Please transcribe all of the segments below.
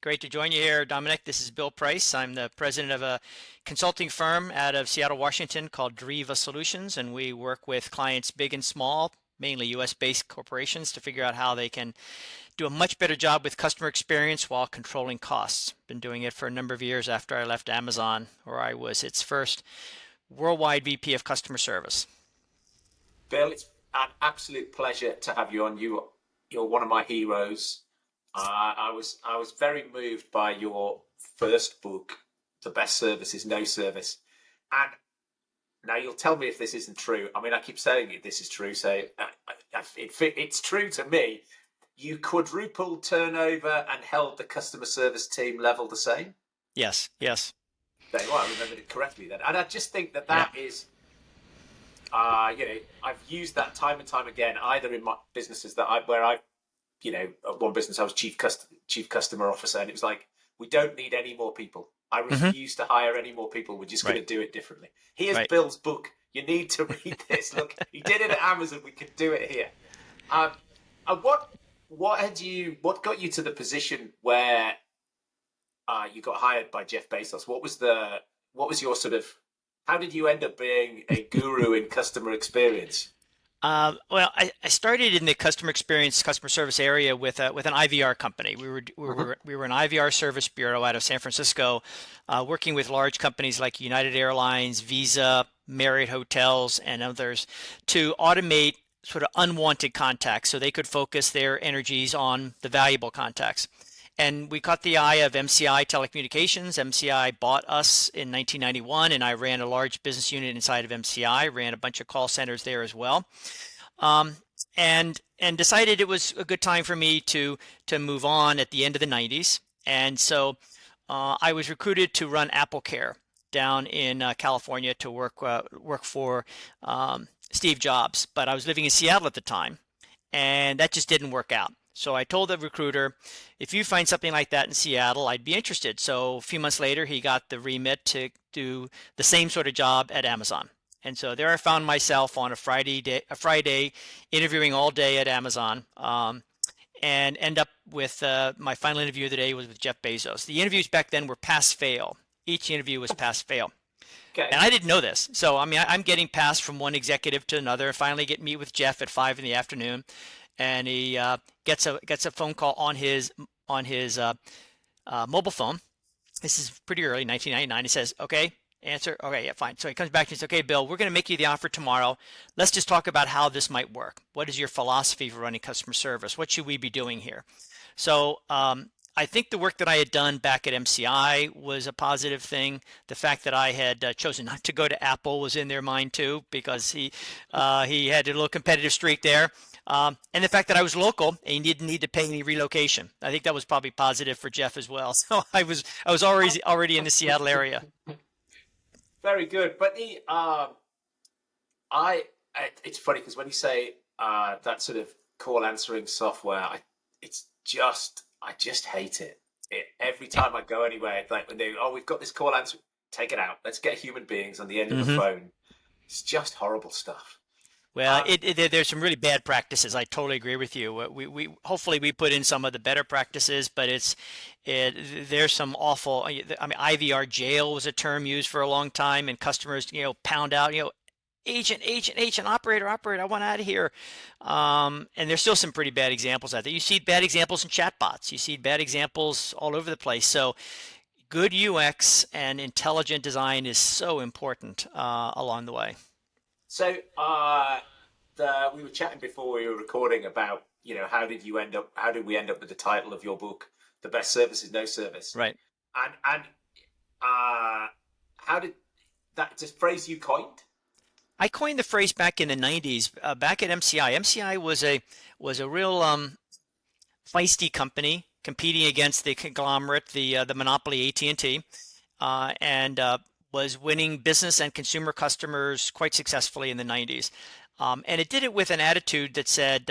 Great to join you here, Dominic. This is Bill Price. I'm the president of a consulting firm out of Seattle, Washington called Driva Solutions, and we work with clients big and small, mainly US-based corporations, to figure out how they can do a much better job with customer experience while controlling costs. Been doing it for a number of years after I left Amazon, where I was its first worldwide VP of customer service. Bill, it's an absolute pleasure to have you on. You're one of my heroes. I was very moved by your first book, The Best Service is No Service. And now you'll tell me if this isn't true. I mean, I keep saying this is true, so it's true to me. You quadrupled turnover and held the customer service team level the same. Yes, yes. There you are. I remembered it correctly then. And I just think that is, I've used that time and time again, either in my businesses where I at one business I was chief customer officer, and it was like, we don't need any more people. I refuse to hire any more people. We're just going to do it differently. Here's Bill's book. You need to read this. Look, he did it at Amazon. We could do it here. And what got you to the position where you got hired by Jeff Bezos? What was your sort of, how did you end up being a guru in customer experience? Well, I started in the customer service area with an IVR company. We were an IVR service bureau out of San Francisco, working with large companies like United Airlines, Visa, Marriott Hotels, and others to automate sort of unwanted contacts so they could focus their energies on the valuable contacts. And we caught the eye of MCI Telecommunications. MCI bought us in 1991, and I ran a large business unit inside of MCI, ran a bunch of call centers there as well, and decided it was a good time for me to move on at the end of the 90s. And so I was recruited to run Apple Care down in California to work for Steve Jobs. But I was living in Seattle at the time, and that just didn't work out. So I told the recruiter, if you find something like that in Seattle, I'd be interested. So a few months later, he got the remit to do the same sort of job at Amazon. And so there I found myself on a Friday interviewing all day at Amazon, and end up with my final interview of the day was with Jeff Bezos. The interviews back then were pass-fail. Each interview was pass-fail. Okay. And I didn't know this. So, I mean, I'm getting passed from one executive to another. Finally get meet with Jeff at 5 p.m. And he gets a phone call on his mobile phone. This is pretty early, 1999. He says, "Okay, answer. Okay, yeah, fine." So he comes back and says, "Okay, Bill, we're going to make you the offer tomorrow. Let's just talk about how this might work. What is your philosophy for running customer service? What should we be doing here?" So I think the work that I had done back at MCI was a positive thing. The fact that I had chosen not to go to Apple was in their mind too, because he had a little competitive streak there. And the fact that I was local and he didn't need to pay any relocation. I think that was probably positive for Jeff as well. So I was already in the Seattle area. Very good. But it's funny because when you say that sort of call answering software, I just hate it. Every time I go anywhere, it's like when we've got this call answer, take it out. Let's get human beings on the end of the phone. It's just horrible stuff. Well, there's some really bad practices. I totally agree with you. We hopefully we put in some of the better practices, but there's some awful. I mean, IVR jail was a term used for a long time, and customers pound out agent, operator, I want out of here. And there's still some pretty bad examples out there. You see bad examples in chatbots. You see bad examples all over the place. So good UX and intelligent design is so important along the way. So we were chatting before we were recording about, how did we end up with the title of your book, The Best Service is No Service? Right. And how did that's a phrase you coined? I coined the phrase back in the 90s, back at MCI. MCI was a real feisty company competing against the conglomerate, the monopoly AT&T, and was winning business and consumer customers quite successfully in the 90s. And it did it with an attitude that said,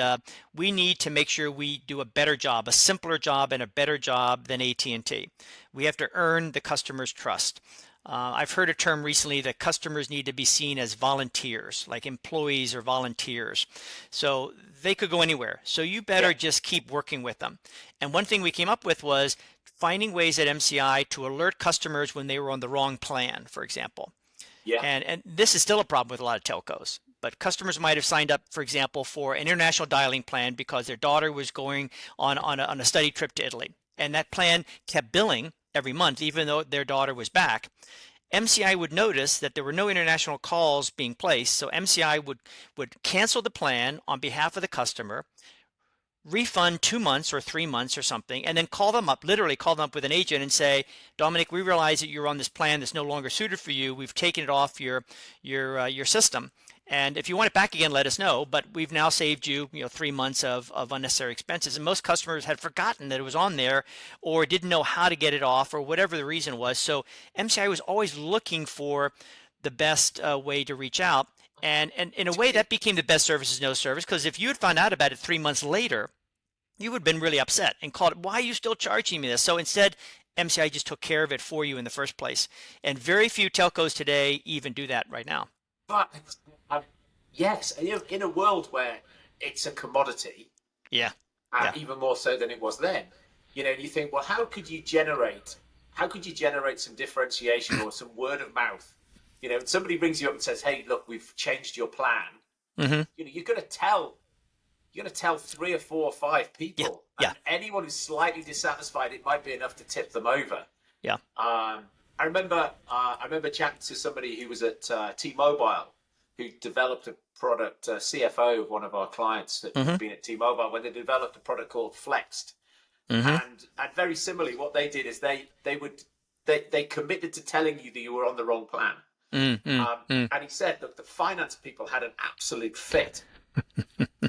we need to make sure we do a better job, a simpler job and a better job than AT&T. We have to earn the customer's trust. I've heard a term recently that customers need to be seen as volunteers, like employees or volunteers. So they could go anywhere. So you better just keep working with them. And one thing we came up with was finding ways at MCI to alert customers when they were on the wrong plan, for example. Yeah. And this is still a problem with a lot of telcos. But customers might have signed up, for example, for an international dialing plan because their daughter was going on a study trip to Italy. And that plan kept billing every month, even though their daughter was back. MCI would notice that there were no international calls being placed, so MCI would cancel the plan on behalf of the customer, refund 2 months or 3 months or something, and then call them up, literally call them up with an agent and say, Dominic, we realize that you're on this plan that's no longer suited for you. We've taken it off your system. And if you want it back again, let us know. But we've now saved you, 3 months of unnecessary expenses. And most customers had forgotten that it was on there or didn't know how to get it off or whatever the reason was. So MCI was always looking for the best way to reach out. And in a way, that became the best service is no service, because if you had found out about it 3 months later, you would have been really upset and called, why are you still charging me this? So instead, MCI just took care of it for you in the first place. And very few telcos today even do that right now. But yes, in a world where it's a commodity, Yeah. even more so than it was then, you think, well, how could you generate some differentiation or some word of mouth? Somebody rings you up and says, hey, look, we've changed your plan. Mm-hmm. You're going to tell 3 or 4 or 5 people. Yeah. And anyone who's slightly dissatisfied, it might be enough to tip them over. Yeah. I remember chatting to somebody who was at T-Mobile, who developed a product, CFO of one of our clients that had been at T-Mobile, when they developed a product called Flexed. And very similarly, what they did is they committed to telling you that you were on the wrong plan. And he said, look, the finance people had an absolute fit.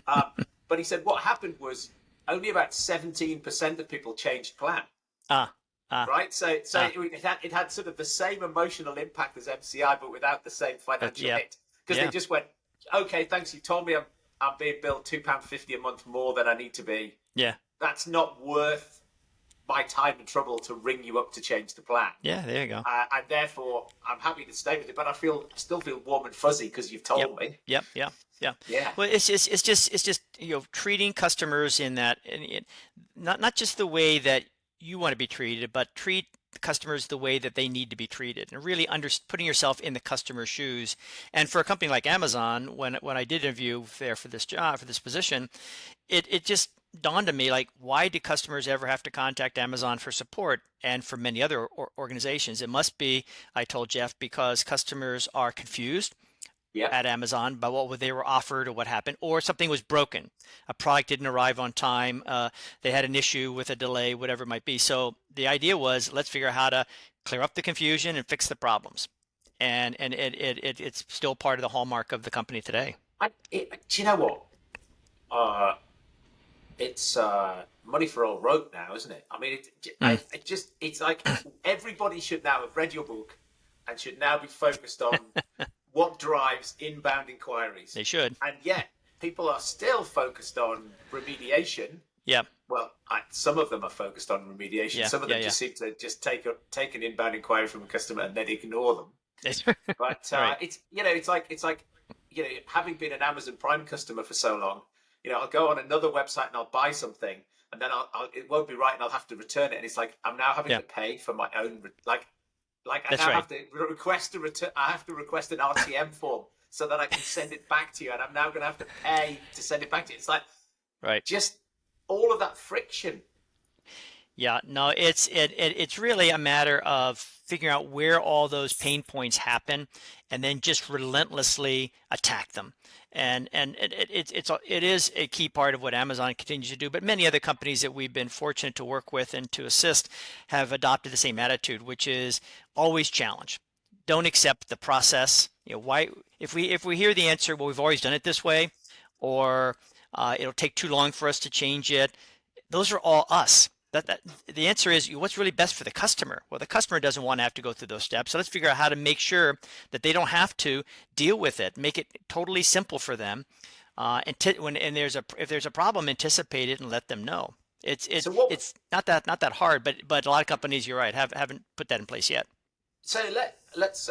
But he said what happened was only about 17% of people changed plan. Right? So it had sort of the same emotional impact as MCI, but without the same financial hit. Because they just went, okay, thanks, you told me I'm being billed £2.50 a month more than I need to be. Yeah. That's not worth my time and trouble to ring you up to change the plan. Yeah, there you go. And therefore, I'm happy to stay with it, but I still feel warm and fuzzy because you've told me. Yep. Yeah. Well, it's just treating customers in that, not just the way that you want to be treated, but treat customers the way that they need to be treated, and really putting yourself in the customer's shoes. And for a company like Amazon, when I did interview there for this job, for this position, it just dawned on me, like, why do customers ever have to contact Amazon for support? And for many other organizations, it must be, I told Jeff, because customers are confused at Amazon by what they were offered or what happened, or something was broken. A product didn't arrive on time. They had an issue with a delay, whatever it might be. So the idea was, let's figure out how to clear up the confusion and fix the problems. And it's still part of the hallmark of the company today. Do you know what? It's money for old rope now, isn't it? I mean, it's like everybody should now have read your book and should now be focused on what drives inbound inquiries. They should. And yet, people are still focused on remediation. Yeah. Well, some of them are focused on remediation. Some of them just seem to just take an inbound inquiry from a customer and then ignore them. But right. it's like having been an Amazon Prime customer for so long, I'll go on another website and I'll buy something, and then it won't be right, and I'll have to return it. And it's like I'm now having to pay for my own I now have to request a return. I have to request an RTM form so that I can send it back to you, and I'm now going to have to pay to send it back to you. It's like just all of that friction. Yeah, no, it's really a matter of figuring out where all those pain points happen, and then just relentlessly attack them. And it is a key part of what Amazon continues to do, but many other companies that we've been fortunate to work with and to assist have adopted the same attitude, which is always challenge. Don't accept the process. Why? If we hear the answer, well, we've always done it this way, or it'll take too long for us to change it. Those are all us. That the answer is, what's really best for the customer? Well, the customer doesn't want to have to go through those steps. So let's figure out how to make sure that they don't have to deal with it. Make it totally simple for them. If there's a problem, anticipate it and let them know. It's not that hard, but a lot of companies, you're right, haven't put that in place yet. So let's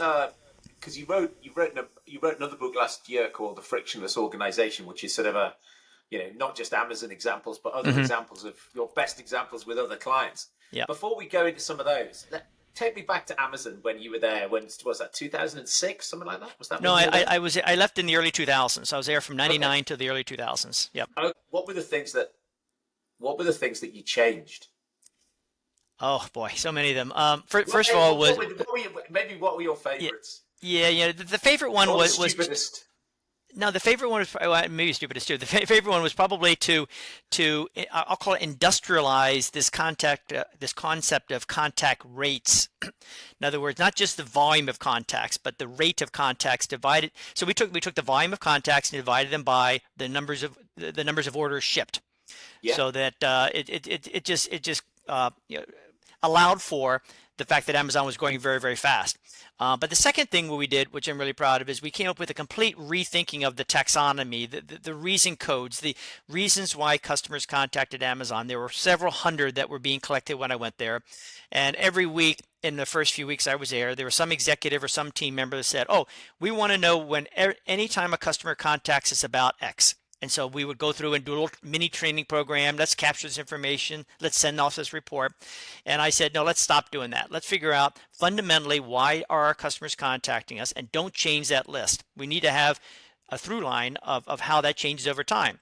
because you wrote another book last year called The Frictionless Organization, which is sort of a not just Amazon examples, but other examples of your best examples with other clients. Yeah. Before we go into some of those, take me back to Amazon when you were there. When was that? 2006, something like that. Was that No, when you were there? I left in the early 2000s. I was there from Okay. 99 to the early 2000s. Yep. What were the things that you changed? Oh boy, so many of them. What, First of all was what were your yeah, favorites? yeah. The favorite one Or the was stupidest? no, the favorite one was well, maybe stupidest too. The favorite one was probably to I'll call it industrialize this concept of contact rates. In other words, not just the volume of contacts, but the rate of contacts divided. So we took the volume of contacts and divided them by the numbers of orders shipped, Yeah. so that it just allowed for the fact that Amazon was growing very, very fast. But the second thing what we did, which I'm really proud of, is we came up with a complete rethinking of the taxonomy, the reason codes, the reasons why customers contacted Amazon. There were several hundred that were being collected when I went there. And every week in the first few weeks I was there was some executive or some team member that said, oh, we want to know when anytime a customer contacts us about X. And so we would go through and do a little mini training program. Let's capture this information. Let's send off this report. And I said, no, let's stop doing that. Let's figure out fundamentally why are our customers contacting us, and don't change that list. We need to have a through line of how that changes over time.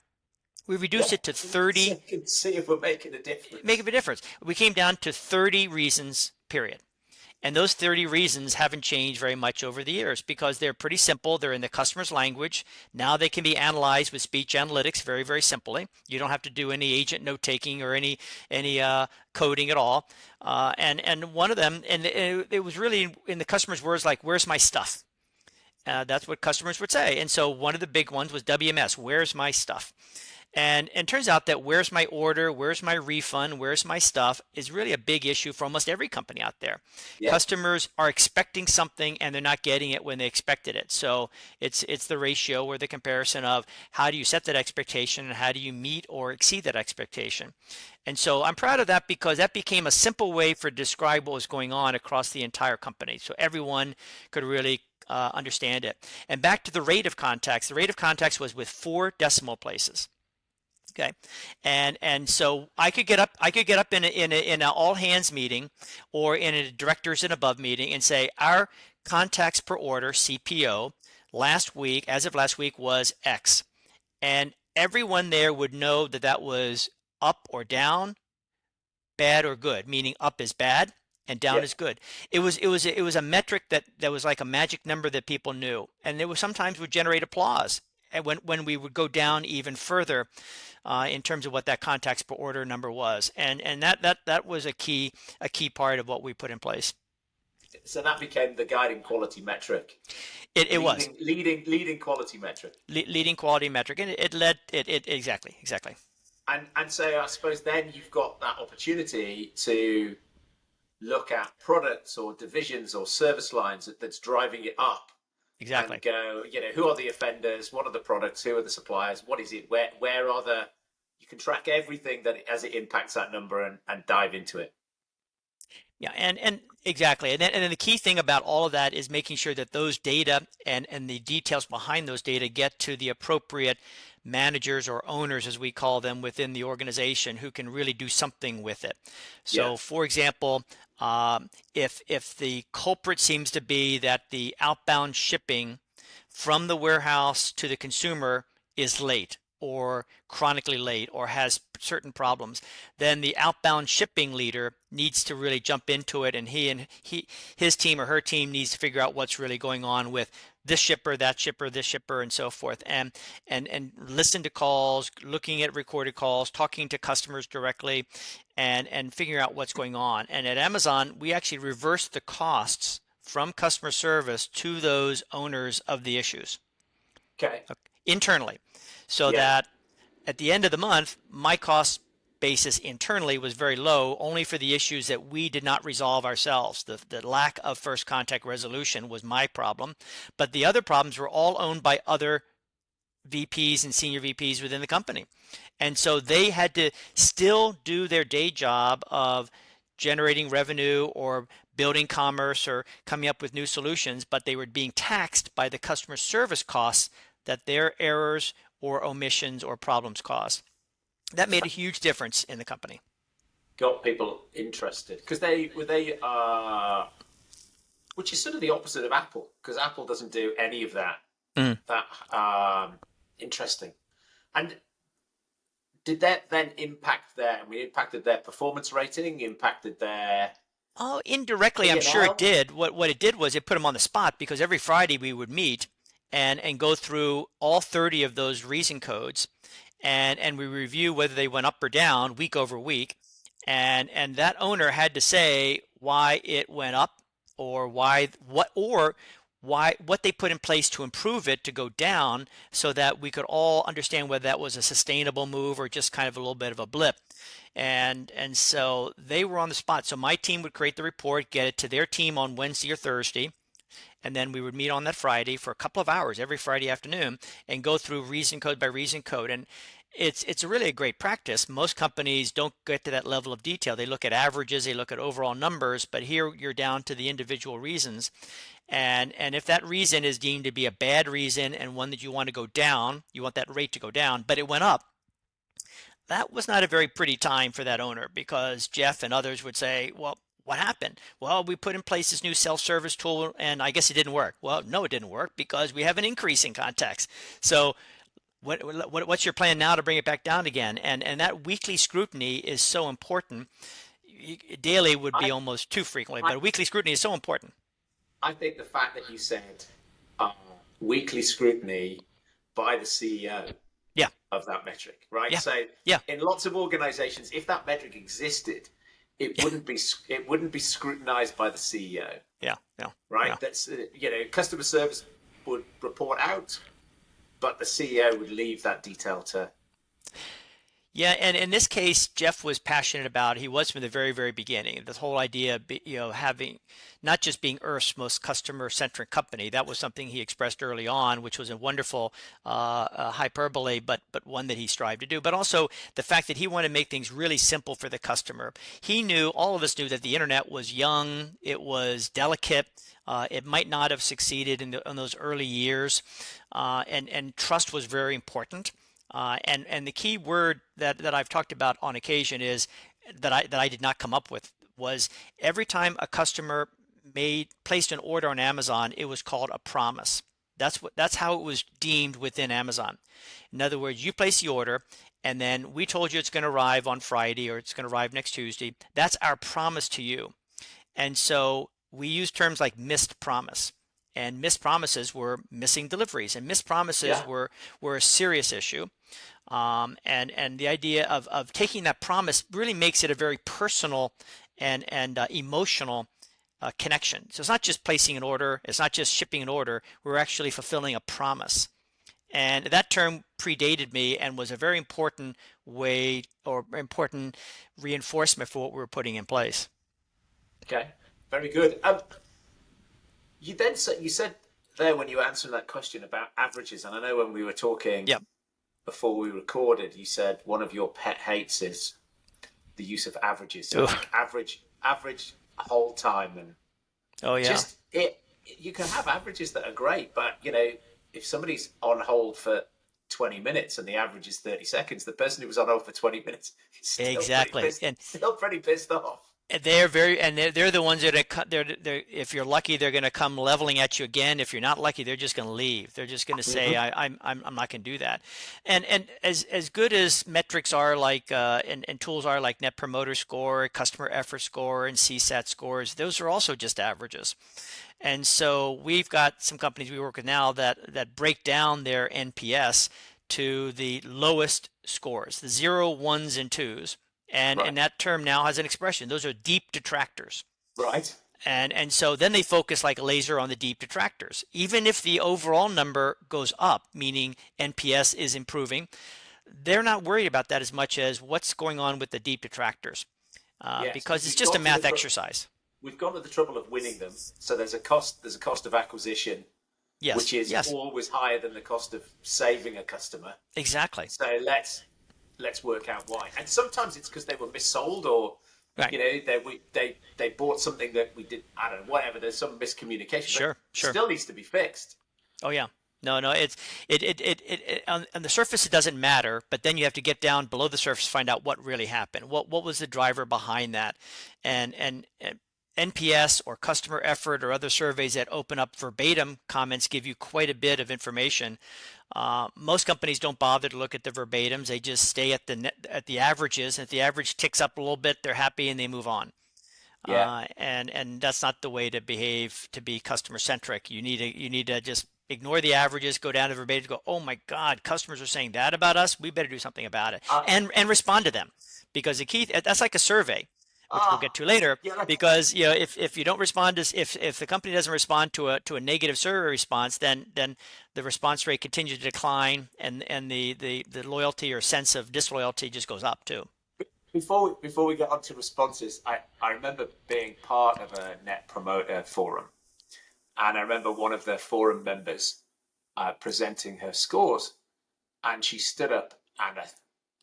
We reduced Yeah. it to So 30, you can see if we're making a make difference. a difference. We came down to 30 reasons, period. And those 30 reasons haven't changed very much over the years because they're pretty simple. They're in the customer's language. Now they can be analyzed with speech analytics very, very simply. You don't have to do any agent note taking or any coding at all. And one of them, and it was really in the customer's words like, "Where's my stuff?" That's what customers would say. And so one of the big ones was WMS, "Where's my stuff?" And it turns out that where's my order, where's my refund, where's my stuff is really a big issue for almost every company out there. Yeah. Customers are expecting something and they're not getting it when they expected it. So it's the ratio or the comparison of how do you set that expectation and how do you meet or exceed that expectation. And so I'm proud of that because that became a simple way for describe what was going on across the entire company. So everyone could really understand it. And back to the rate of contacts. The rate of contacts was with 4 decimal places. Okay, and so I could get up in an all hands meeting or in a directors and above meeting and say our contacts per order CPO as of last week was X, and everyone there would know that that was up or down, bad or good, meaning up is bad and down Yeah. is good. It was a metric that was like a magic number that people knew, and it was sometimes would generate applause. And when we would go down even further in terms of what that contacts per order number was, and that was a key part of what we put in place. So that became the guiding quality metric, It was leading quality metric. leading quality metric, and it led it exactly. And so I suppose then you've got that opportunity to look at products or divisions or service lines that's driving it up and Exactly. go, who are the offenders? What are the products? Who are the suppliers? What is it? Where are the, you can track everything as it impacts that number and dive into it. Yeah, and exactly. And then the key thing about all of that is making sure that those data and the details behind those data get to the appropriate managers or owners, as we call them, within the organization who can really do something with it. Yeah. So, for example, if the culprit seems to be that the outbound shipping from the warehouse to the consumer is late or chronically late or has certain problems, then the outbound shipping leader needs to really jump into it, and his team or her team needs to figure out what's really going on with this shipper, that shipper, this shipper, and so forth, and listen to calls, looking at recorded calls, talking to customers directly, and figuring out what's going on. And at Amazon, we actually reversed the costs from customer service to those owners of the issues Okay. internally, so Yeah. that at the end of the month, my cost basis internally was very low, only for the issues that we did not resolve ourselves. The lack of first contact resolution was my problem, but the other problems were all owned by other VPs and senior VPs within the company. And so they had to still do their day job of generating revenue or building commerce or coming up with new solutions, but they were being taxed by the customer service costs that their errors or omissions or problems caused. That made a huge difference in the company. got people interested because they which is sort of the opposite of Apple, because Apple doesn't do any of that. Mm. That interesting. And did that then impact their? I mean, impacted their performance rating, impacted their Oh, indirectly, I'm sure it P&L. did. What it did was it put them on the spot because every Friday we would meet and go through all 30 of those reason codes, and we review whether they went up or down week over week, and that owner had to say why it went up, or why what they put in place to improve it to go down, so that we could all understand whether that was a sustainable move or just kind of a little bit of a blip. And so they were on the spot. So my team would create the report, get it to their team on Wednesday or Thursday, and then we would meet on that Friday for a couple of hours every Friday afternoon and go through reason code by reason code. And it's really a great practice. Most companies don't get to that level of detail. They look at averages, they look at overall numbers, but here you're down to the individual reasons. And if that reason is deemed to be a bad reason and one that you want to go down, you want that rate to go down, but it went up, that was not a very pretty time for that owner, because Jeff and others would say, well, what happened? Well, we put in place this new self-service tool and I guess it didn't work. Well, no, it didn't work because we have an increase in contacts. So what's your plan now to bring it back down again? And that weekly scrutiny is so important. Daily would be I, almost too frequently, I but weekly scrutiny is so important. I think the fact that you said uh, weekly scrutiny by the CEO Yeah, of that metric, right? yeah, So yeah, in lots of organizations, if that metric existed, yeah, it wouldn't be scrutinized by the CEO, yeah, yeah, yeah. right? That's customer service would report out, but the CEO would leave that detail to. Yeah, and in this case, Jeff was passionate about. He was from the very, very beginning. This whole idea, of having not just being Earth's most customer-centric company. That was something he expressed early on, which was a wonderful hyperbole, but one that he strived to do. But also the fact that he wanted to make things really simple for the customer. He knew, all of us knew, that the internet was young, it was delicate, it might not have succeeded in those early years, and trust was very important. And the key word that I've talked about on occasion is that I did not come up with, was every time a customer placed an order on Amazon, it was called a promise. That's how it was deemed within Amazon. In other words, you place the order, and then we told you it's going to arrive on Friday or it's going to arrive next Tuesday. That's our promise to you. And so we use terms like missed promise. And missed promises were missing deliveries, and missed promises Yeah. were a serious issue. And the idea of taking that promise really makes it a very personal and emotional connection. So it's not just placing an order, it's not just shipping an order. We're actually fulfilling a promise. And that term predated me and was a very important way, or important reinforcement for what we were putting in place. Okay. Very good. You said there when you were answering that question about averages, and I know when we were talking Yep. before we recorded, you said one of your pet hates is the use of averages. So Ugh. like average hold time, and Oh yeah. just it. You can have averages that are great, but if somebody's on hold for 20 minutes and the average is 30 seconds, the person who was on hold for 20 minutes is Exactly. And still pretty pissed off. they're the ones that they're if you're lucky, they're going to come leveling at you again. If you're not lucky, they're just going to leave. They're just going to say, Hmm. I'm not going to do that. And as good as metrics are, like and tools are, like Net Promoter Score, Customer Effort Score, and CSAT scores, those are also just averages. And so we've got some companies we work with now that break down their NPS to the lowest scores, the 0, 1s, and 2s. And Right. that term now has an expression. Those are deep detractors. Right. And so then they focus like a laser on the deep detractors. Even if the overall number goes up, meaning NPS is improving, they're not worried about that as much as what's going on with the deep detractors, Yes, because because it's just a math exercise. we've gone to the trouble of winning them. So there's a cost of acquisition, Yes, which is yes, always higher than the cost of saving a customer. exactly. So let's work out why. And sometimes it's because they were missold, or Right. they bought something that we did. I don't know, whatever. There's some miscommunication, but Sure, it sure. still needs to be fixed. Oh, yeah. No, no, on the surface it doesn't matter, but then you have to get down below the surface to find out what really happened. What was the driver behind that? And NPS or customer effort or other surveys that open up verbatim comments give you quite a bit of information. Most companies don't bother to look at the verbatims. They just stay at the averages. And if the average ticks up a little bit, they're happy and they move on. Yeah. And that's not the way to behave to be customer centric. You need to just ignore the averages, go down to verbatim, go, oh my God, customers are saying that about us. We better do something about it, Uh, and respond to them, because the key that's like a survey, which we'll get to later. yeah. Like, Because if you don't respond to if the company doesn't respond to a negative survey response, then the response rate continues to decline, and the loyalty or sense of disloyalty just goes up too. before we get on to responses, I remember being part of a Net Promoter forum, and I remember one of the forum members presenting her scores, and she stood up and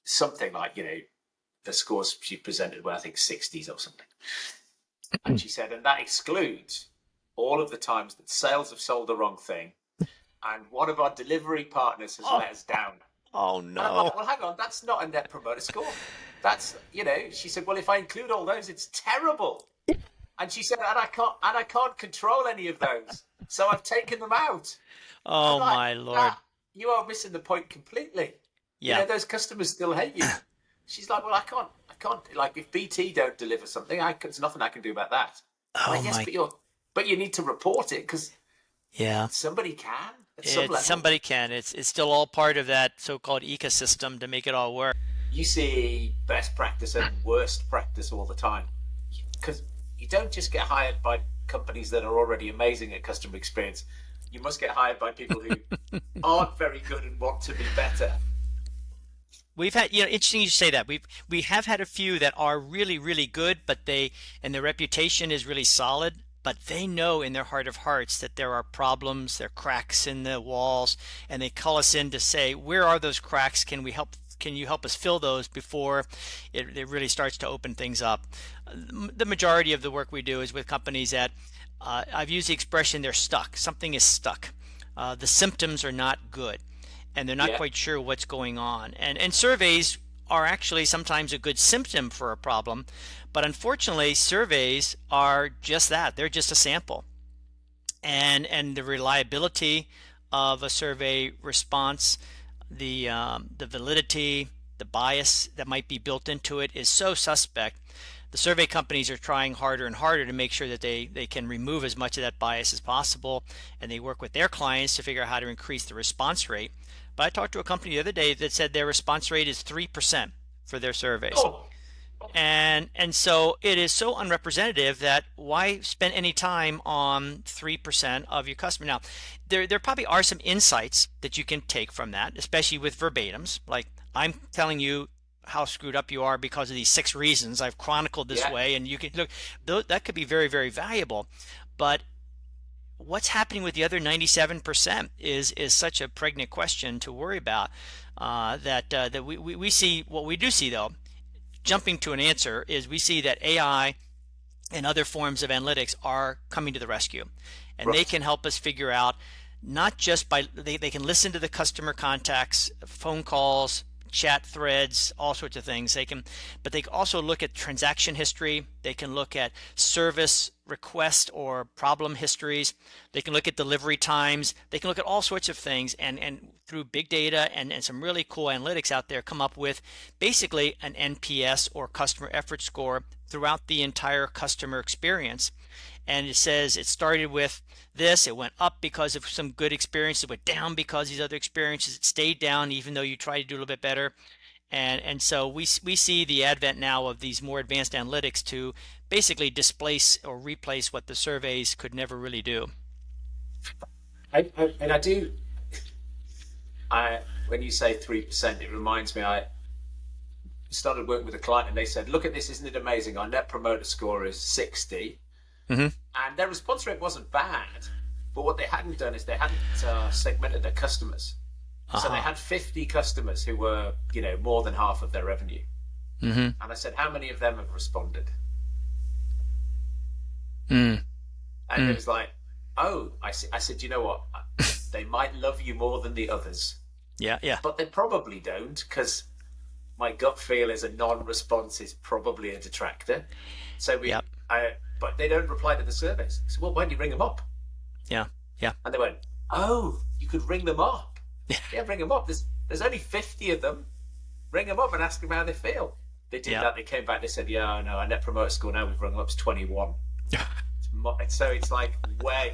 something like, the scores she presented were, I think, 60s or something. And she said, and that excludes all of the times that sales have sold the wrong thing, and one of our delivery partners has Oh, let us down. oh And I'm like, no. well, hang on, that's not a Net Promoter score. That's, she said, well, if I include all those, it's terrible. And she said, and I can't control any of those, so I've taken them out. I'm Oh like, my Lord. ah, you are missing the point completely. Yeah. Those customers still hate you. She's like, well, I can't. Like, if BT don't deliver something, there's nothing I can do about that. I'm Oh like, yes, my. but you need to report it because Yeah. somebody can at some level. Somebody can. It's still all part of that so-called ecosystem to make it all work. You see best practice and worst practice all the time, because you don't just get hired by companies that are already amazing at customer experience. You must get hired by people who aren't very good and want to be better. We've had, interesting you say that. We have had a few that are really, really good, and their reputation is really solid, but they know in their heart of hearts that there are problems, there are cracks in the walls, and they call us in to say, where are those cracks? Can you help us fill those before it really starts to open things up? The majority of the work we do is with companies that I've used the expression they're stuck. Something is stuck. The symptoms are not good, and they're not Yeah, quite sure what's going on. And surveys are actually sometimes a good symptom for a problem, but unfortunately, surveys are just that. They're just a sample, and the reliability of a survey response, the validity, the bias that might be built into it is so suspect. The survey companies are trying harder and harder to make sure that they can remove as much of that bias as possible, and they work with their clients to figure out how to increase the response rate. But I talked to a company the other day that said their response rate is 3% for their surveys. oh, And so it is so unrepresentative that why spend any time on 3% of your customer? Now, there probably are some insights that you can take from that, especially with verbatims. Like, I'm telling you how screwed up you are because of these 6 reasons I've chronicled this yeah. way, and you can look, that could be very, very valuable. But what's happening with the other 97% is such a pregnant question to worry about, that we see. What we do see, though, jumping to an answer, is we see that AI and other forms of analytics are coming to the rescue, and they Right. can help us figure out, not just by they can listen to the customer contacts, phone calls, chat threads, all sorts of things. But they can also look at transaction history. They can look at service request or problem histories. They can look at delivery times. They can look at all sorts of things, and through big data and some really cool analytics out there, come up with basically an NPS or customer effort score throughout the entire customer experience. And it says it started with this, it went up because of some good experiences, it went down because of these other experiences, it stayed down even though you tried to do a little bit better. And so we see the advent now of these more advanced analytics to basically displace or replace what the surveys could never really do. And I do. When you say 3%, it reminds me. I started working with a client, and they said, "Look at this, isn't it amazing? Our Net Promoter Score is 60." Mm-hmm. And their response rate wasn't bad, but what they hadn't done is they hadn't segmented their customers. So they Uh-huh. had 50 customers who were, more than half of their revenue. Mm-hmm. And I said, how many of them have responded? Mm. And it was like, oh, I see. I said, you know what? they might love you more than the others, Yeah, yeah, but they probably don't, because my gut feel is a non-response is probably a detractor. So yep, but they don't reply to the surveys. So, well, why don't you ring them up? yeah, yeah, And they went, oh, you could ring them up. Yeah, ring them up. There's only 50 of them. Ring them up and ask them how they feel. They did yeah. that. They came back. They said, yeah, no, our net promoter score now we've rung them up to 21. So it's like, where,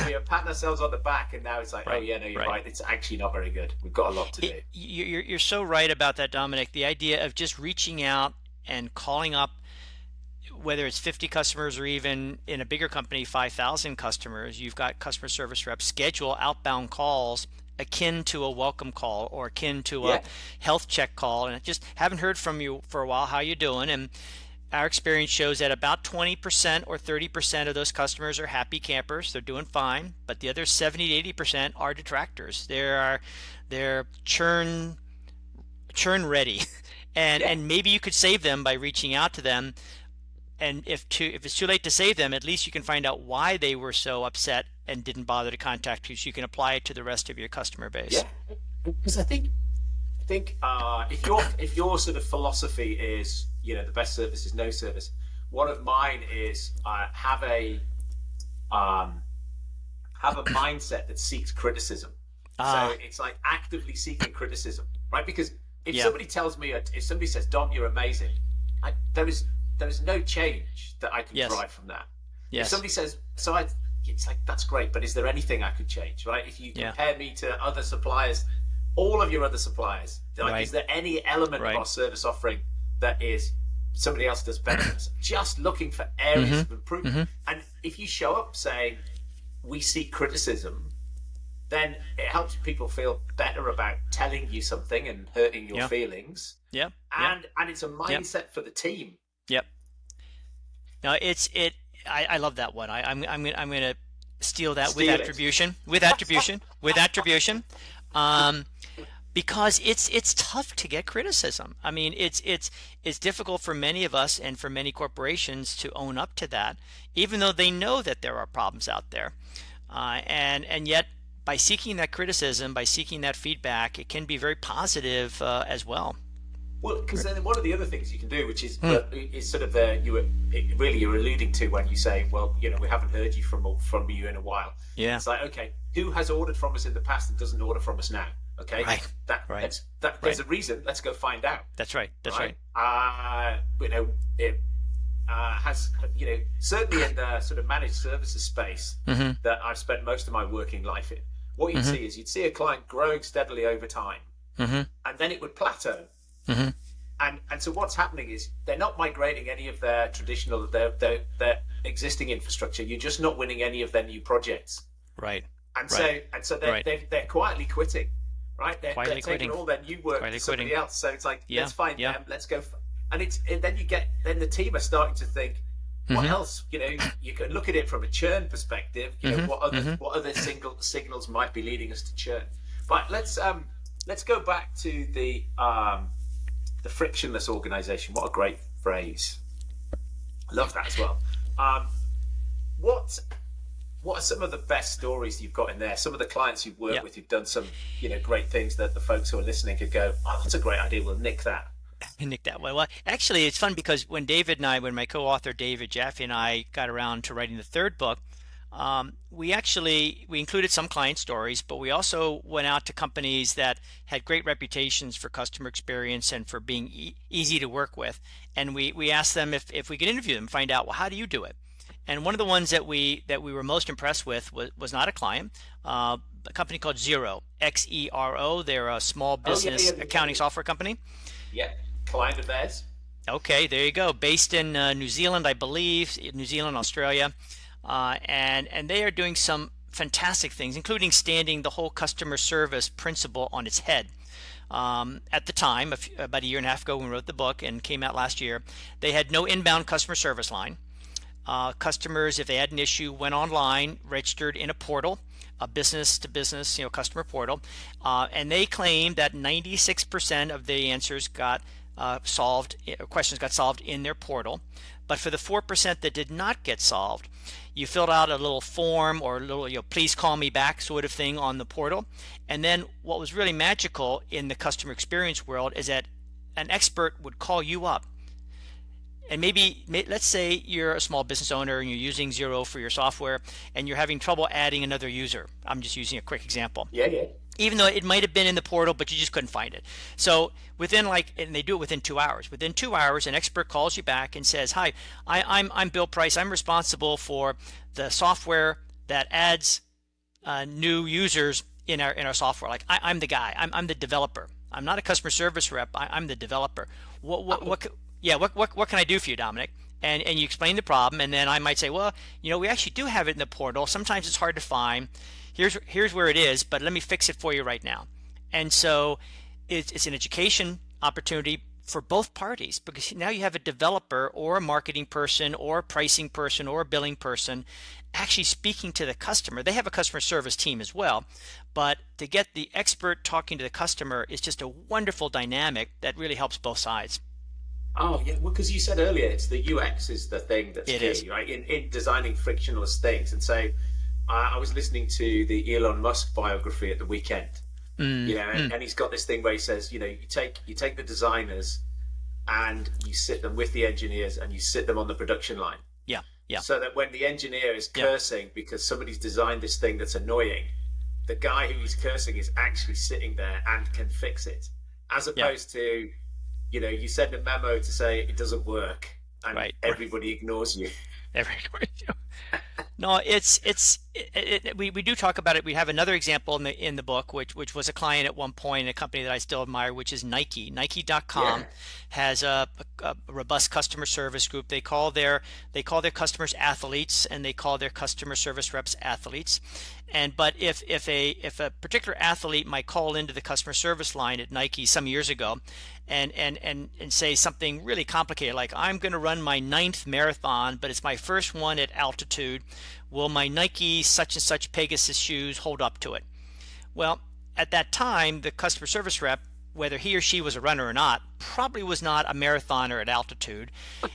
we are patting ourselves on the back, and now it's like, Right, oh yeah, no, you're right. right. It's actually not very good. We've got a lot to do. You're so right about that, Dominic. The idea of just reaching out and calling up, whether it's 50 customers or even in a bigger company, 5,000 customers, you've got customer service reps schedule outbound calls akin to a welcome call or akin to a Yeah, health check call, and just haven't heard from you for a while. How you doing? And our experience shows that about 20% or 30% of those customers are happy campers. They're doing fine, but the other 70 to 80% are detractors. They're churn ready, and yeah. maybe you could save them by reaching out to them. And if it's too late to save them, at least you can find out why they were so upset and didn't bother to contact you, so you can apply it to the rest of your customer base. Yeah, because I think if your sort of philosophy is, the best service is no service. One of mine is have a mindset that seeks criticism. So it's like actively seeking criticism, right? Because if Yeah. somebody tells me, if somebody says, Dom, you're amazing, there is no change that I can Yes. drive from that. If Yes. somebody says, it's like, that's great, but is there anything I could change, right? If you Yeah. compare me to other suppliers, all of your other suppliers, like, Right. is there any element Right. of our service offering that is somebody else does better than us? Just looking for areas of improvement. And if you show up saying, we seek criticism, then it helps people feel better about telling you something and hurting your Yeah. feelings. Yep. And it's a mindset for the team. Yep. No, I love that one. I'm gonna steal that with Steal it. attribution, with attribution, um, because it's tough to get criticism. I mean, it's difficult for many of us and for many corporations to own up to that, even though they know that there are problems out there, and yet by seeking that criticism, by seeking that feedback, it can be very positive as well. Well, because then one of the other things you can do, which is sort of you're alluding to when you say, well, we haven't heard you from you in a while. Yeah. It's like, okay, who has ordered from us in the past and doesn't order from us now? Okay, Right. There's a reason. Let's go find out. That's right. That's right. It has certainly in the sort of managed services space that I've spent most of my working life in. What you'd see is you'd see a client growing steadily over time, and then it would plateau. And so what's happening is they're not migrating any of their traditional their existing infrastructure. You're just not winning any of their new projects. Right. And Right. so they're quietly quitting, right? They're Quietly taking quitting. all their new work Quietly to somebody quitting. else. So it's like, Yeah, let's find yeah. them, let's go. And then the team are starting to think, what else? You can look at it from a churn perspective. What other signals might be leading us to churn? But let's go back to the frictionless organization. What a great phrase. I love that as well. What are some of the best stories you've got in there? Some of the clients you've worked with who've done some great things that the folks who are listening could go, oh, that's a great idea. We'll nick that. Nick that way. Well, actually, it's fun because when my co-author David Jaffe and I got around to writing the third book, we included some client stories, but we also went out to companies that had great reputations for customer experience and for being easy to work with, and we asked them if we could interview them, find out, well, how do you do it? And one of the ones that we were most impressed with was not a client, a company called Xero, Xero. They're a small business accounting software company. Yeah, client of theirs. Okay, there you go. Based in New Zealand, I believe, New Zealand, Australia, and they are doing some fantastic things, including standing the whole customer service principle on its head. At the time, about a year and a half ago when we wrote the book and came out last year, they had no inbound customer service line. Customers, if they had an issue, went online, registered in a portal, a business-to-business, customer portal, and they claimed that 96% of the answers got questions got solved in their portal. But for the 4% that did not get solved, You filled out a little form or a little, please call me back sort of thing on the portal. And then what was really magical in the customer experience world is that an expert would call you up. And maybe, let's say you're a small business owner and you're using Xero for your software and you're having trouble adding another user. I'm just using a quick example. Yeah. Even though it might have been in the portal, but you just couldn't find it. So within and they do it within 2 hours. Within 2 hours, an expert calls you back and says, "Hi, I'm Bill Price. I'm responsible for the software that adds new users in our software. Like I'm the guy. I'm the developer. I'm not a customer service rep. I'm the developer. What can I do for you, Dominic?" And you explain the problem, and then I might say, "Well, we actually do have it in the portal. Sometimes it's hard to find. Here's where it is, but let me fix it for you right now." And so it's an education opportunity for both parties, because now you have a developer or a marketing person or a pricing person or a billing person actually speaking to the customer. They have a customer service team as well, but to get the expert talking to the customer is just a wonderful dynamic that really helps both sides. Oh yeah, well, because you said earlier, it's the UX is the thing that's It key, is. right? In designing frictionless things. And so I was listening to the Elon Musk biography at the weekend, and he's got this thing where he says, you take the designers and you sit them with the engineers and you sit them on the production line. Yeah. So that when the engineer is cursing because somebody's designed this thing that's annoying, the guy who he's cursing is actually sitting there and can fix it, as opposed to, you send a memo to say it doesn't work and everybody ignores you. No, we do talk about it. We have another example in the book, which was a client at one point, a company that I still admire, which is Nike. Nike.com has a robust customer service group. They call their customers athletes, and they call their customer service reps athletes. But if a particular athlete might call into the customer service line at Nike some years ago and say something really complicated, like, "I'm going to run my 9th marathon, but it's my first one at altitude. Will my Nike such and such Pegasus shoes hold up to it?" Well, at that time, the customer service rep, whether he or she was a runner or not, probably was not a marathoner at altitude,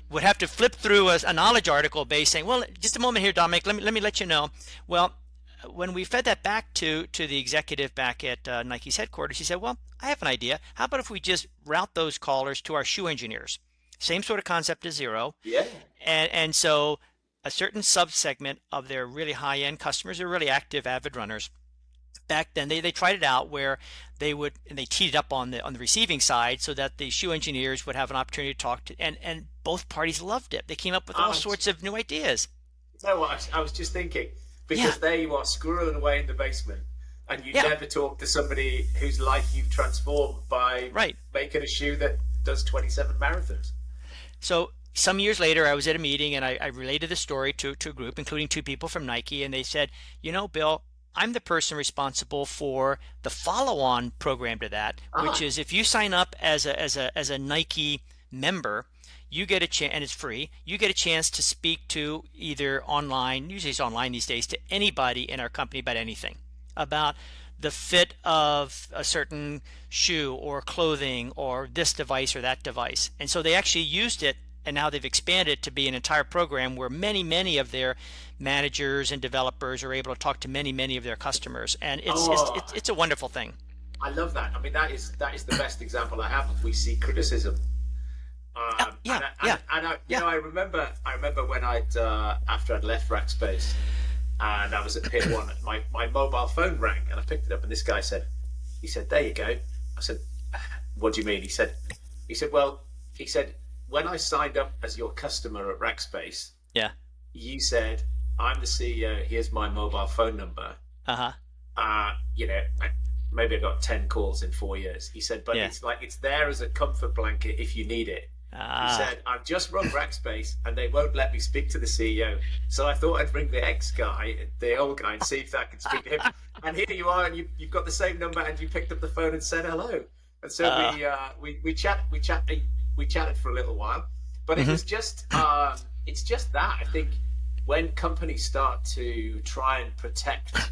would have to flip through a knowledge article based saying, "Well, just a moment here, Dominic, let me let you know." Well, when we fed that back to the executive back at Nike's headquarters, he said, "Well, I have an idea. How about if we just route those callers to our shoe engineers?" Same sort of concept as Xero. Yeah. And so a certain subsegment of their really high-end customers are really active, avid runners. Back then, they tried it out where they teed it up on the receiving side so that the shoe engineers would have an opportunity to talk to, and both parties loved it. They came up with all sorts of new ideas. You know what? I was just thinking, because there you are squirreling away in the basement, and you never talk to somebody whose life you've transformed by making a shoe that does 27 marathons. So some years later, I was at a meeting and I related the story to a group, including 2 people from Nike, and they said, "Bill, I'm the person responsible for the follow-on program to that, which is if you sign up as a Nike member, you get a chance, and it's free. You get a chance to speak to either online, usually it's online these days, to anybody in our company about anything, about the fit of a certain shoe or clothing or this device or that device." And so they actually used it, and now they've expanded to be an entire program where many of their managers and developers are able to talk to many of their customers, and it's a wonderful thing. I love that. I mean, that is the best example I have of we see criticism. I remember when after I'd left Rackspace and I was at Pier 1, my mobile phone rang and I picked it up, and this guy said, "There you go." I said, "What do you mean?" He said, "When I signed up as your customer at Rackspace, you said, 'I'm the CEO, here's my mobile phone number.'" Maybe I got 10 calls in 4 years. He said, "But it's there as a comfort blanket if you need it." He said, "I've just run Rackspace and they won't let me speak to the CEO. So I thought I'd ring the ex-guy, the old guy, and see if I could speak to him. And here you are, and you've got the same number, and you picked up the phone and said hello." And so we chatted for a little while. But it was just it's just that. I think when companies start to try and protect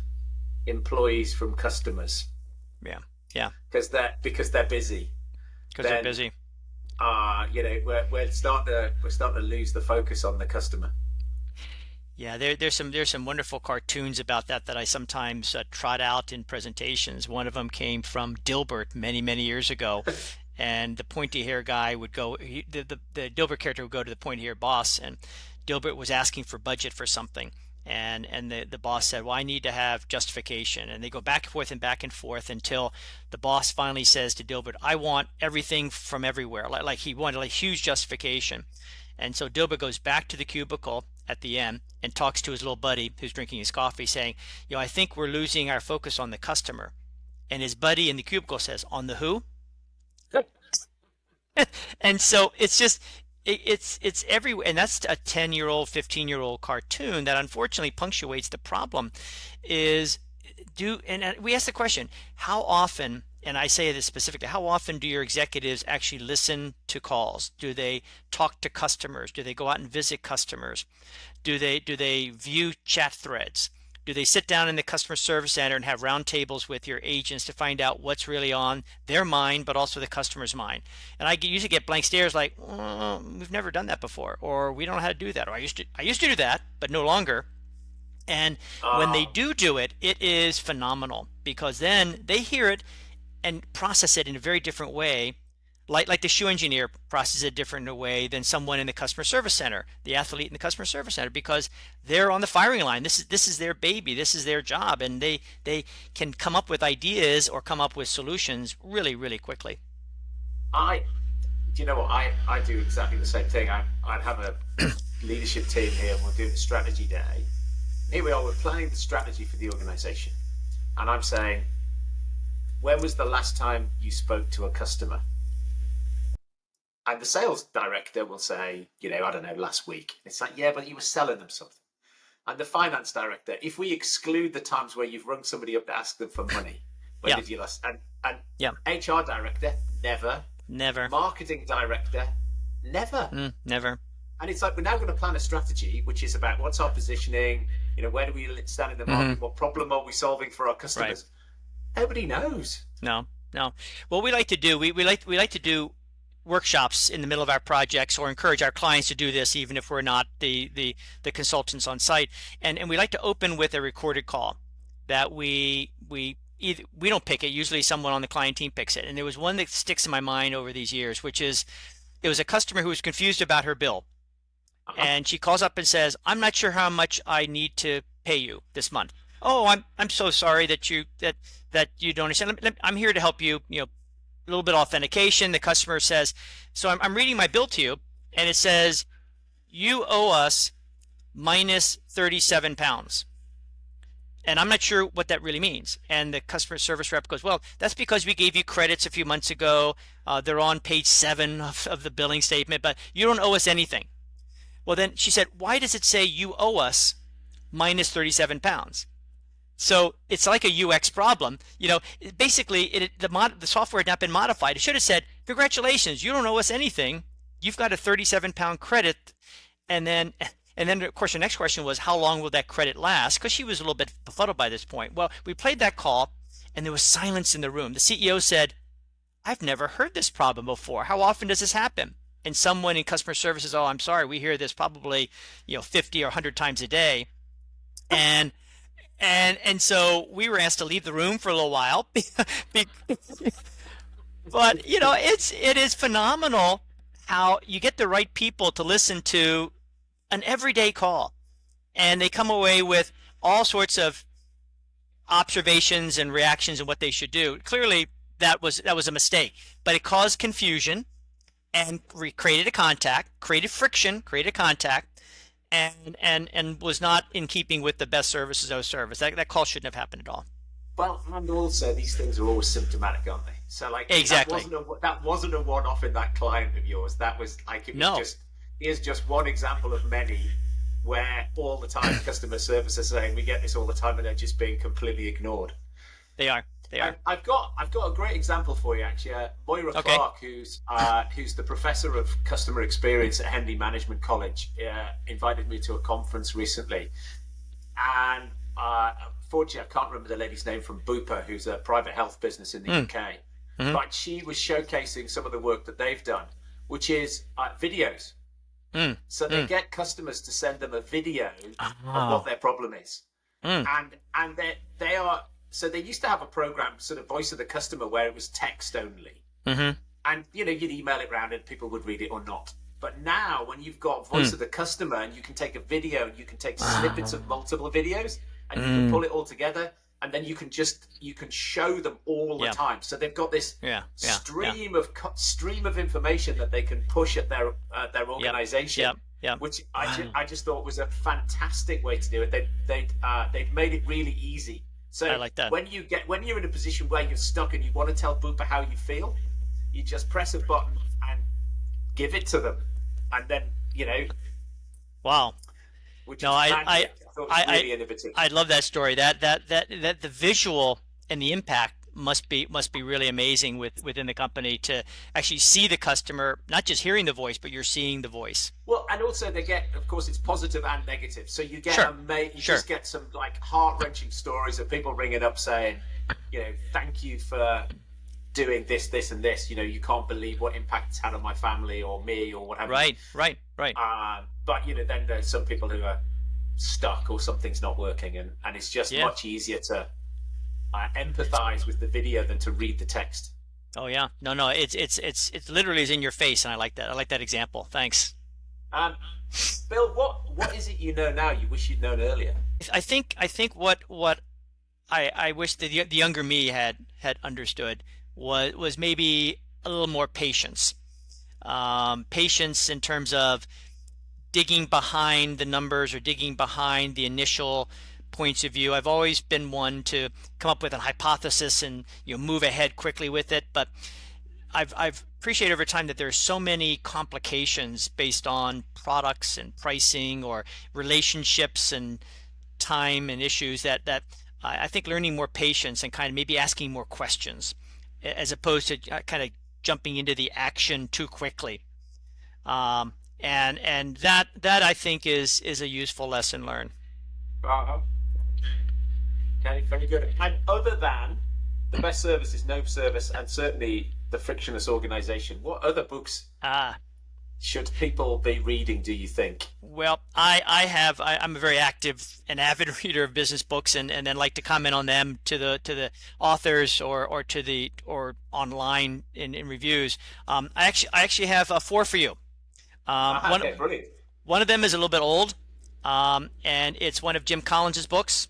employees from customers, because they're busy, we're starting to lose the focus on the customer. Yeah, there's some wonderful cartoons about that I sometimes trot out in presentations. One of them came from Dilbert many years ago, and the pointy hair guy would go. The Dilbert character would go to the pointy hair boss, and Dilbert was asking for budget for something, and the boss said, "Well, I need to have justification," and they go back and forth until the boss finally says to Dilbert, "I want everything from everywhere," like he wanted a huge justification. And so Dilbert goes back to the cubicle at the end and talks to his little buddy who's drinking his coffee, saying, I think we're losing our focus on the customer. And his buddy in the cubicle says, on the who? And so it's just it's everywhere, and that's a 10-year-old 15-year-old cartoon that unfortunately punctuates the problem. Is do and we ask the question, how often, and I say this specifically, how often do your executives actually listen to calls? Do they talk to customers? Do they go out and visit customers? Do they view chat threads? Do they sit down in the customer service center and have roundtables with your agents to find out what's really on their mind, but also the customer's mind? And I usually get blank stares like, we've never done that before, or we don't know how to do that, or I used to do that, but no longer. And when they Oh, do it, it is phenomenal because then they hear it and process it in a very different way. Like the shoe engineer processes it different in a way than someone in the customer service center, the athlete in the customer service center, because they're on the firing line. This is their baby, this is their job, and they can come up with ideas or come up with solutions really quickly. I, do you know what? I do exactly the same thing. I'd have a leadership team here and we're doing a strategy day. Here we are, we're planning the strategy for the organization. And I'm saying, when was the last time you spoke to a customer? And the sales director will say, I don't know, last week. It's like, yeah, but you were selling them something. And the finance director, if we exclude the times where you've rung somebody up to ask them for money, when Yeah, did you last? And yeah, HR director, never. never. Marketing director, never. Never. And it's like, we're now going to plan a strategy, which is about what's our positioning, where do we stand in the Hmm. market, what problem are we solving for our Right. customers? Nobody knows. No, no. What we like to do, we like to do workshops in the middle of our projects, or encourage our clients to do this even if we're not the consultants on site. And we like to open with a recorded call that we don't pick it. Usually someone on the client team picks it. And there was one that sticks in my mind over these years, which is it was a customer who was confused about her bill. Uh-huh. And she calls up and says, I'm not sure how much I need to pay you this month. Oh, I'm so sorry that you don't understand. I'm here to help you, a little bit of authentication. The customer says, so I'm reading my bill to you, and it says, you owe us minus 37 pounds. And I'm not sure what that really means. And the customer service rep goes, well, that's because we gave you credits a few months ago. They're on page 7 of the billing statement, but you don't owe us anything. Well, then she said, why does it say you owe us minus 37 pounds? So it's like a UX problem. Basically, the software had not been modified. It should have said, congratulations, you don't owe us anything. You've got a 37-pound credit. And then, of course, the next question was, how long will that credit last? Because she was a little bit befuddled by this point. Well, we played that call, and there was silence in the room. The CEO said, I've never heard this problem before. How often does this happen? And someone in customer service says, oh, I'm sorry, we hear this probably 50 or 100 times a day. And so we were asked to leave the room for a little while. But it is phenomenal how you get the right people to listen to an everyday call, and they come away with all sorts of observations and reactions and what they should do. Clearly, that was a mistake, but it caused confusion and created a contact, created friction, created a contact, and was not in keeping with the best services of service. That call shouldn't have happened at all. Well, and also these things are always symptomatic, aren't they? So like Exactly. that wasn't a one-off in that client of yours. That was like it was No, just here's just one example of many where all the time customer service are saying we get this all the time and they're just being completely ignored. they are. They are. I've got a great example for you actually. Moira Okay. Clark, who's the professor of customer experience at Henley Management College, invited me to a conference recently, and unfortunately I can't remember the lady's name from Bupa, who's a private health business in the Mm, UK, hmm. but she was showcasing some of the work that they've done, which is videos. Mm, So they mm. get customers to send them a video of what Oh. their problem is. Mm, And they are, so they used to have a program, sort of voice of the customer, where it was text only. mm-hmm. And you'd email it around and people would read it or not. But now when you've got voice Mm. of the customer, and you can take a video and you can take snippets of Oh. multiple videos and you can Mm. pull it all together, and then you can show them all the Yeah, time. So they've got this yeah, yeah, yeah. stream of information that they can push at their Yep, organization, yep, yep. which Wow. I just thought was a fantastic way to do it. They've made it really easy. I So like that. when you're in a position where you're stuck and you want to tell Bupa how you feel, you just press a button and give it to them, and then Wow. which No, is magic. I thought it was I, really innovative. I love that story. That the visual and the impact must be really amazing within the company to actually see the customer, not just hearing the voice, but you're seeing the voice. Well, and also they get, of course, it's positive and negative. So you get Sure, you sure. just get some like heart-wrenching stories of people ringing up saying, thank you for doing this, this, and this. You can't believe what impact it's had on my family or me or whatever. Right, right, right. But then there's some people who are stuck or something's not working, and it's just Yeah. much easier to empathize with the video than to read the text. Oh yeah. No, no. It's literally is in your face, and I like that. I like that example. Thanks. Um, Bill, what is it you know now you wish you'd known earlier? I think what I wish the younger me had understood was maybe a little more patience. Patience in terms of digging behind the numbers or digging behind the initial points of view. I've always been one to come up with a hypothesis and move ahead quickly with it, but I've appreciated over time that there's so many complications based on products and pricing or relationships and time and issues that I think learning more patience and kind of maybe asking more questions as opposed to kind of jumping into the action too quickly. And that I think is a useful lesson learned. Uh-huh. Okay, very good. And other than The Best Service is No Service and certainly The Frictionless Organization, what other books Ah, should people be reading, do you think? well, I'm a very active and avid reader of business books and then like to comment on them to the authors or online in reviews. I actually have four for you. One Okay, brilliant. one of them is a little bit old, and it's one of Jim Collins's books.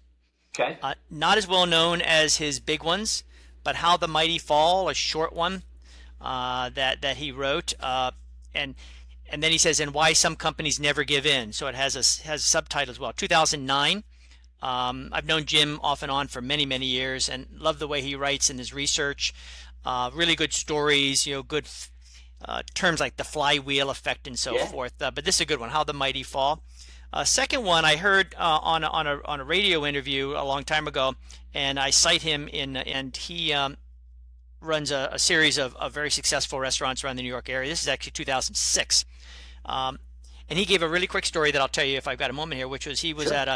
Okay. Not as well known as his big ones, but How the Mighty Fall, a short one that he wrote, and and then he says, and why some companies never give in. So it has a subtitle as well. 2009. I've known Jim off and on for many years, and love the way he writes in his research. Really good stories, good terms like the flywheel effect and so Yeah. forth. But this is a good one, How the Mighty Fall. Second one I heard on a radio interview a long time ago, and I cite him and he runs a series of very successful restaurants around the New York area. This is actually 2006. Um, and he gave a really quick story that I'll tell you if I've got a moment here, which was Sure. he was at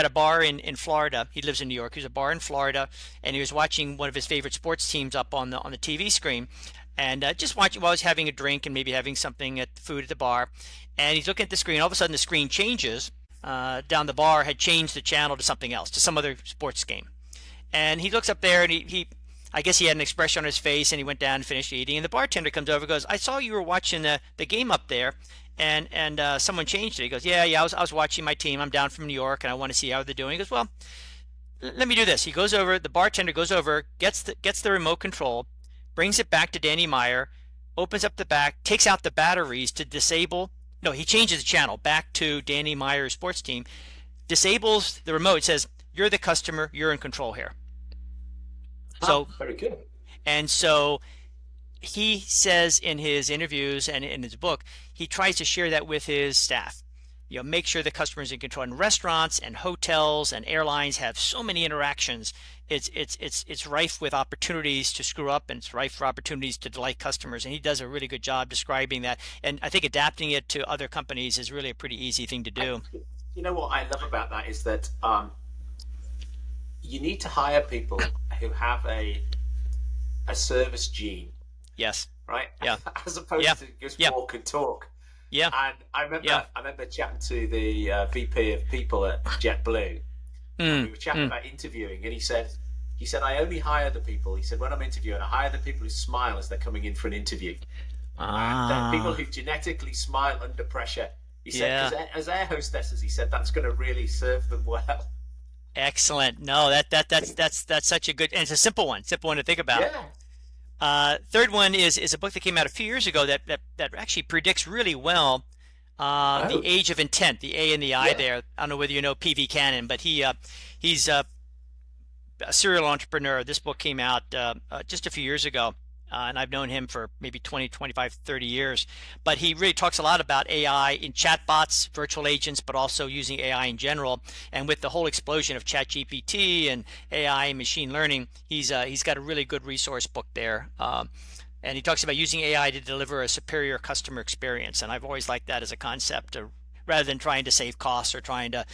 a bar in Florida. He lives in New York. He was at a bar in Florida, and he was watching one of his favorite sports teams up on the TV screen, and just watching while he's having a drink and maybe having something at food at the bar, and he's looking at the screen. All of a sudden, the screen changes. Down the bar had changed the channel to something else, to some other sports game, and he looks up there and he I guess he had an expression on his face, and he went down and finished eating. And the bartender comes over and goes, I saw you were watching the game up there, and someone changed it. He goes, yeah, I was watching my team. I'm down from New York, and I want to see how they're doing. He goes, well, let me do this. He goes over, the bartender goes over, gets the remote control, brings it back to Danny Meyer, opens up the back, takes out the batteries to disable. No, he changes the channel back to Danny Meyer's sports team, disables the remote, says, you're the customer, you're in control here. Ah, So very good. And so he says in his interviews and in his book, he tries to share that with his staff. Make sure the customer's in control. And restaurants and hotels and airlines have so many interactions. It's rife with opportunities to screw up, and it's rife for opportunities to delight customers. And he does a really good job describing that. And I think adapting it to other companies is really a pretty easy thing to do. You know what I love about that is that you need to hire people who have a service gene, Yes. right? Yeah. As opposed Yeah. to just Yeah. walk and talk. Yeah. And Yeah. I remember chatting to the VP of People at JetBlue, and we Mm, were chatting mm. about interviewing, and he said, I only hire the people. He said, when I'm interviewing, I hire the people who smile as they're coming in for an interview, and people Ah, who genetically smile under pressure. He said, because yeah. as air hostesses, he said that's going to really serve them well. Excellent. No, that's such a good, and it's a simple one to think about. Yeah. Third one is a book that came out a few years ago that actually predicts really well the Oh, age of intent, the A and the I yeah. there. I don't know whether you know PV Cannon, but he's a serial entrepreneur. This book came out just a few years ago, and I've known him for maybe 20, 25, 30 years. But he really talks a lot about AI in chatbots, virtual agents, but also using AI in general. And with the whole explosion of ChatGPT and AI and machine learning, he's got a really good resource book there. And he talks about using AI to deliver a superior customer experience. And I've always liked that as a concept, rather than trying to save costs or trying to,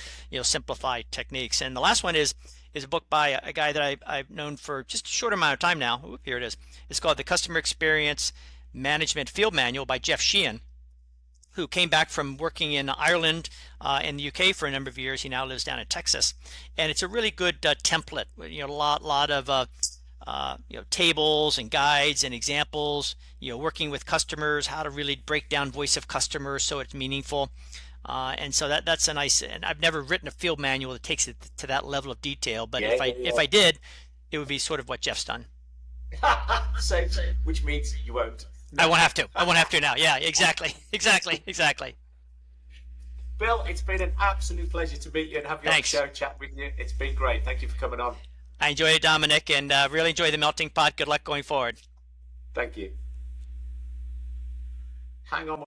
simplify techniques. And the last one is a book by a guy that I've known for just a short amount of time now. Ooh, here it is. It's called The Customer Experience Management Field Manual by Jeff Sheehan, who came back from working in Ireland and the UK for a number of years. He now lives down in Texas, and it's a really good template. A lot of tables and guides and examples. Working with customers, how to really break down voice of customers so it's meaningful. And so that's a nice. And I've never written a field manual that takes it to that level of detail. But Yeah, if I did, it would be sort of what Jeff's done. yeah. So, which means you won't. I won't have to. I won't have to now. Yeah, exactly, exactly. Bill, it's been an absolute pleasure to meet you and have you on the Thanks. show, chat with you. It's been great. Thank you for coming on. I enjoy it, Dominic, and really enjoy the melting pot. Good luck going forward. Thank you. Hang on.